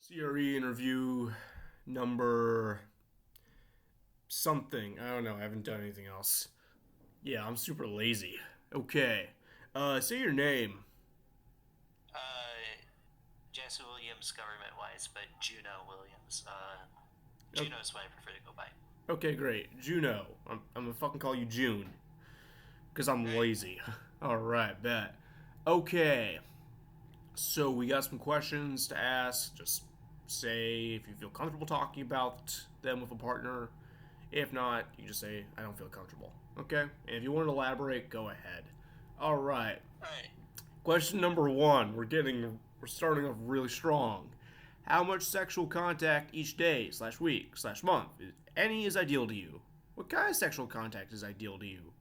CRE interview number something. I don't know. I haven't done anything else. Yeah, I'm super lazy. Okay. Say your name. Uh, Jesse Williams, government wise, but Juno Williams. O- Juno is what I prefer to go by. Okay, great. Juno. I'm gonna fucking call you June. Because I'm Alright. lazy. Alright, bet. Okay. So we got some questions to ask. Just say if you feel comfortable talking about them with a partner. If not, you just say, I don't feel comfortable. Okay? And if you want to elaborate, go ahead. Alright. Alright. Question number one. We're starting off really strong. How much sexual contact each day slash week slash month, if any, is ideal to you? What kind of sexual contact is ideal to you?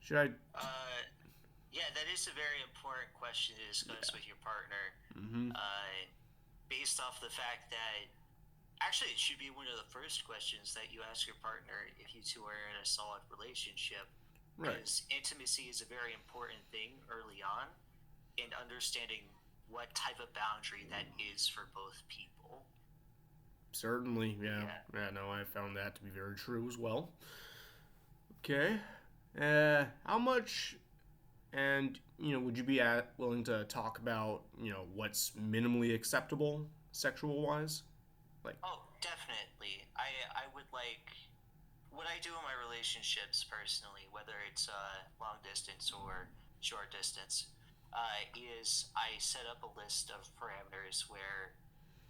Should I? Uh, yeah, that is a very important question to discuss with your partner. Mm-hmm. Uh, Based off the fact that actually it should be one of the first questions that you ask your partner if you two are in a solid relationship, Right. because intimacy is a very important thing early on, and understanding what type of boundary that is for both people. Certainly. Yeah. Yeah. Yeah. No, I found that to be very true as well. Okay. How much? And would you be willing to talk about what's minimally acceptable sexual wise? Like, Oh, definitely. I would like what I do in my relationships personally, whether it's long distance or short distance, is I set up a list of parameters where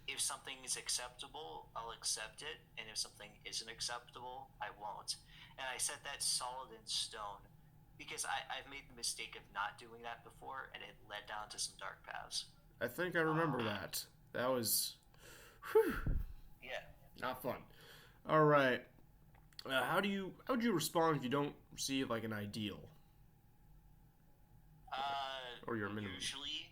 if something is acceptable, I'll accept it, and if something isn't acceptable, I won't. And I set that solid in stone because I've made the mistake of not doing that before, and it led down to some dark paths. I think I remember Um, that. That was, whew, yeah. not fun. All right. How would you respond if you don't receive like an ideal or your minimum? Usually,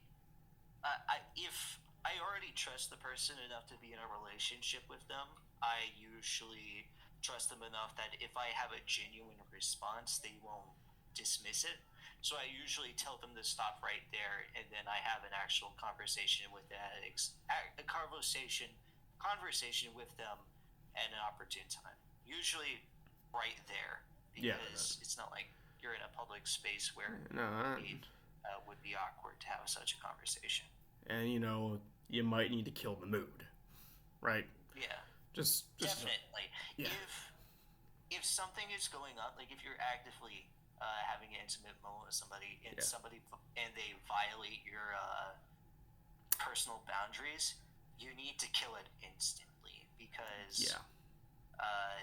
if I already trust the person enough to be in a relationship with them, I usually trust them enough that if I have a genuine response, they won't dismiss it. So I usually tell them to stop right there, and then I have an actual conversation with that a conversation with them at an opportune time. Usually, right there, Yeah. because it's not like you're in a public space where No. it would be awkward to have such a conversation. And you might need to kill the mood, right? Yeah, Just definitely. yeah. If something is going on, like if you're actively having an intimate moment with somebody Yeah. and they violate your personal boundaries, you need to kill it instantly because Yeah. uh,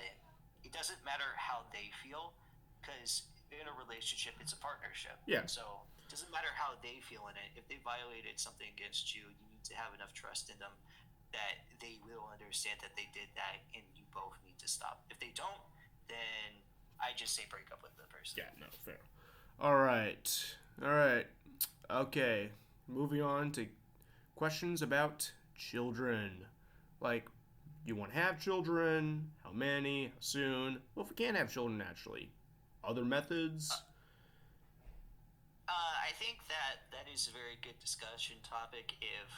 it doesn't matter how they feel, because in a relationship it's a partnership. Yeah. So it doesn't matter how they feel in it. If they violated something against you, you need to have enough trust in them that they will understand that they did that, and you both need to stop. If they don't, then I just say break up with the person. Yeah, no, fair. All right. All right. Okay. Moving on to questions about children. Like, you want to have children? How many? How soon? Well, if we can't have children naturally, other methods? I think that that is a very good discussion topic if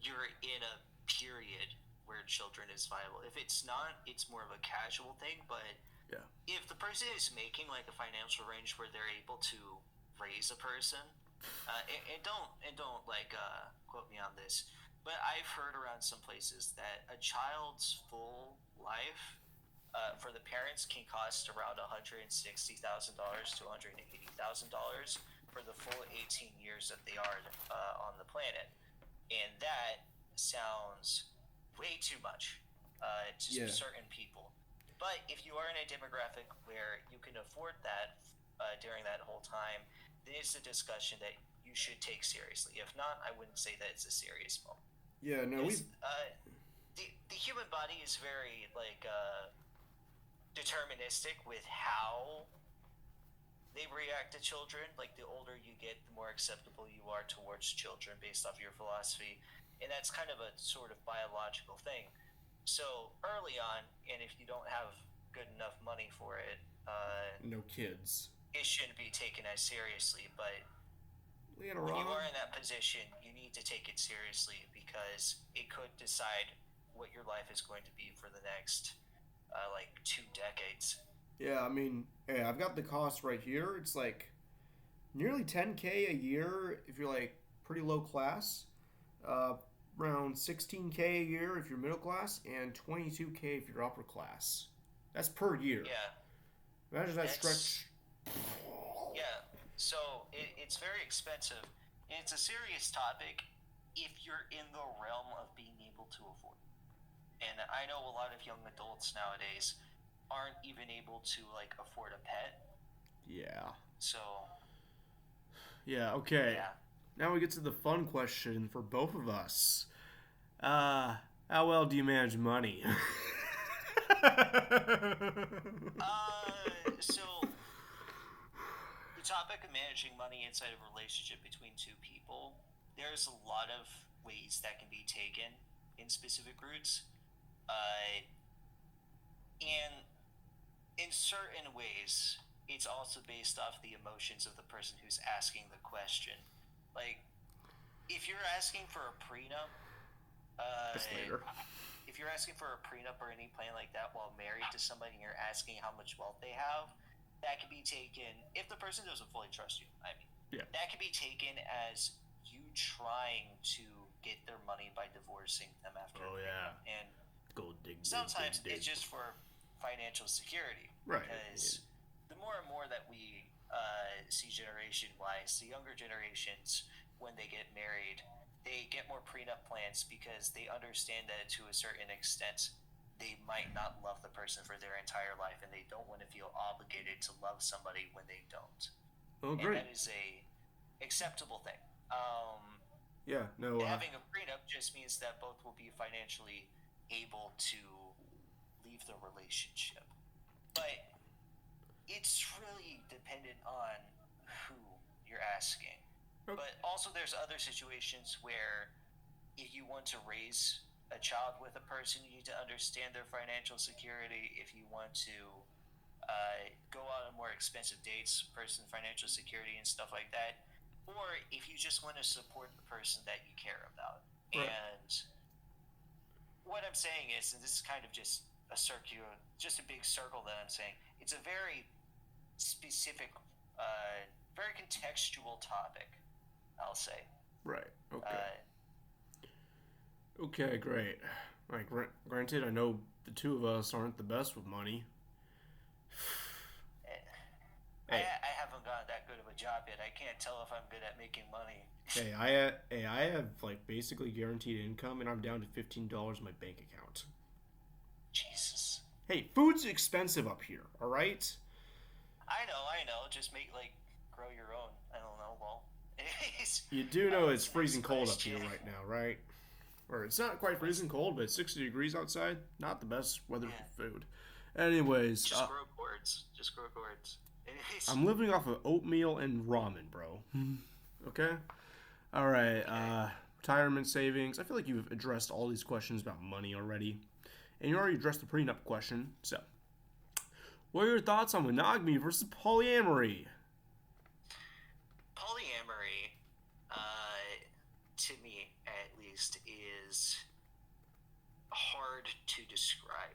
you're in a period where children is viable. If it's not, it's more of a casual thing. But Yeah. if the person is making like a financial range where they're able to raise a person, and don't like quote me on this, but I've heard around some places that a child's full life for the parents can cost around $160,000 to $180,000 for the full 18 years that they are on the planet, and that sounds way too much to Yeah. certain people. But if you are in a demographic where you can afford that during that whole time, then it's a discussion that you should take seriously. If not, I wouldn't say that it's a serious moment. Yeah, no, we've. Because the human body is very like deterministic with how they react to children. Like the older you get, the more acceptable you are towards children based off your philosophy, and that's kind of a sort of biological thing. So early on, and if you don't have good enough money for it, No kids. it shouldn't be taken as seriously. But later when you on. are in that position, you need to take it seriously because it could decide what your life is going to be for the next like 2 decades. Yeah, I mean, hey, I've got the cost right here. It's like nearly 10K a year if you're like pretty low class, uh, around 16K a year if you're middle class, and 22K if you're upper class. That's per year. Yeah, Imagine that that's stretch. yeah. So it's very expensive. And it's a serious topic if you're in the realm of being able to afford. And I know a lot of young adults nowadays aren't even able to like afford a pet. Yeah. So Yeah, okay. yeah. Now we get to the fun question for both of us. Uh, how well do you manage money? So the topic of managing money inside of a relationship between two people, there's a lot of ways that can be taken in specific routes. Uh, and in certain ways, it's also based off the emotions of the person who's asking the question. Like, if you're asking for a prenup, That's later. if you're asking for a prenup or any plan like that while married to somebody and you're asking how much wealth they have, that can be taken, if the person doesn't fully trust you, I mean, Yeah. that can be taken as you trying to get their money by divorcing them after Oh, a yeah. prenup. And Go dig, dig, sometimes dig, dig. it's just for financial security. Right. Because the more and more that we see generation wise, the younger generations, when they get married, they get more prenup plans because they understand that to a certain extent, they might not love the person for their entire life and they don't want to feel obligated to love somebody when they don't. Oh, And great. that is a acceptable thing. Yeah, no, Having a prenup just means that both will be financially able to leave the relationship. But it's really dependent on who you're asking. okay. But also, there's other situations where if you want to raise a child with a person, you need to understand their financial security. If you want to go out on more expensive dates, person financial security and stuff like that, or if you just want to support the person that you care about. Right. And what I'm saying is, and this is kind of just a circular, just a big circle that I'm saying, it's a very specific, very contextual topic, I'll say. Right. Okay. Okay, great. Like, granted, I know the two of us aren't the best with money. Hey, I haven't gotten that good of a job yet. I can't tell if I'm good at making money. I have like basically guaranteed income, and I'm down to $15 in my bank account. Jesus. Hey, food's expensive up here. All right. I know. Just make like grow your own. I don't know. Well, You do know it's next freezing cold up question. here right now, right? Or it's not quite freezing cold, but it's 60 degrees outside. Not the best weather for food. Anyways, Just grow gourds. I'm living off of oatmeal and ramen, bro. Okay? All right. Retirement savings. I feel like you've addressed all these questions about money already. And you already addressed the prenup question. So, what are your thoughts on monogamy versus polyamory? Polyamory, to me at least, is hard to describe.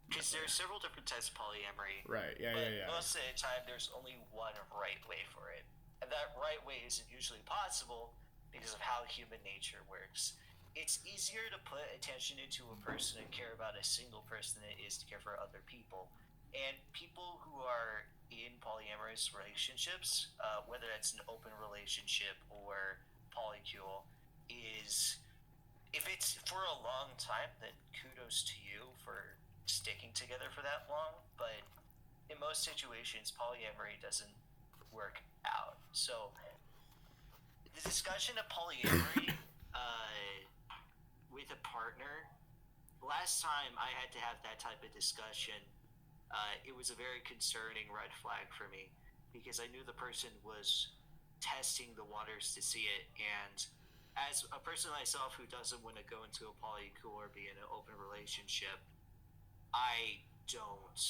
Because there's several different types of polyamory. Right, yeah. Most of the time, there's only one right way for it. And that right way isn't usually possible because of how human nature works. It's easier to put attention into a person and care about a single person than it is to care for other people. And people who are in polyamorous relationships, whether that's an open relationship or polycule, is if it's for a long time, then kudos to you for sticking together for that long. But in most situations, polyamory doesn't work out. So the discussion of polyamory with a partner, last time I had to have that type of discussion, it was a very concerning red flag for me because I knew the person was testing the waters to see it. And as a person myself who doesn't want to go into a polycule or be in an open relationship, I don't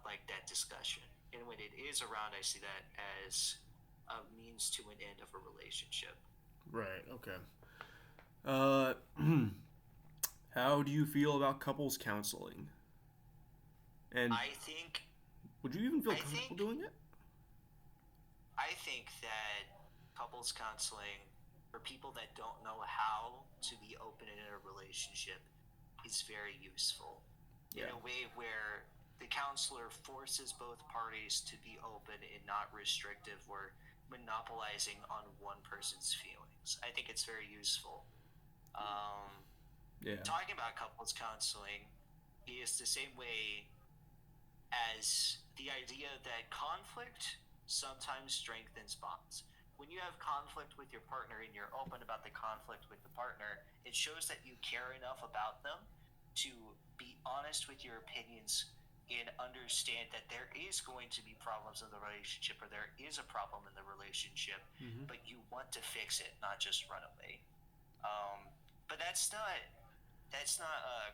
like that discussion. And when it is around, I see that as a means to an end of a relationship. Right. Okay. Uh, how do you feel about couples counseling? And I think would you even feel I comfortable think doing it? I think that couples counseling for people that don't know how to be open in a relationship is very useful in Yeah. a way where the counselor forces both parties to be open and not restrictive or monopolizing on one person's feelings. I think it's very useful. Um, Yeah. Talking about couples counseling is the same way as the idea that conflict sometimes strengthens bonds. When you have conflict with your partner and you're open about the conflict with the partner, it shows that you care enough about them to be honest with your opinions and understand that there is going to be problems in the relationship or there is a problem in the relationship, Mm-hmm. but you want to fix it, not just run away. Um, but that's not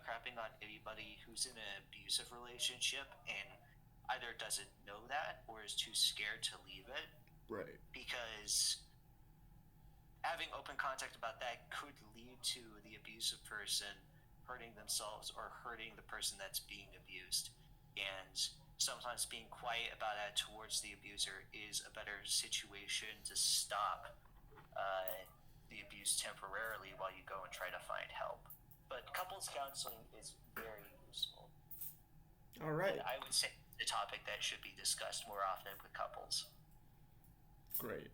crapping on anybody who's in an abusive relationship and either doesn't know that or is too scared to leave it, Right. because having open contact about that could lead to the abusive person hurting themselves or hurting the person that's being abused. And sometimes being quiet about that towards the abuser is a better situation to stop the abuse temporarily while you go and try to find help. But couples counseling is very useful. All And right. I would say the topic that should be discussed more often with couples. Great.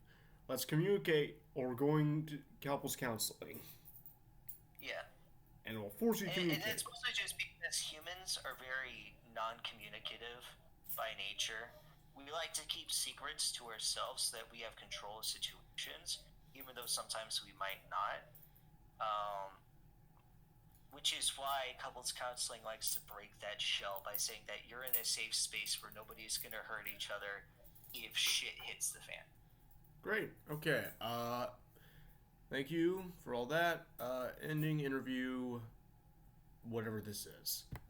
Let's communicate, or we're going to couples counseling, Yeah. and we'll force you to And communicate. it's mostly just because humans are very non communicative by nature. We like to keep secrets to ourselves so that we have control of situations, even though sometimes we might not. Um, which is why couples counseling likes to break that shell by saying that you're in a safe space where nobody's going to hurt each other if shit hits the fan. Great. Okay. Thank you for all that. Ending interview, whatever this is.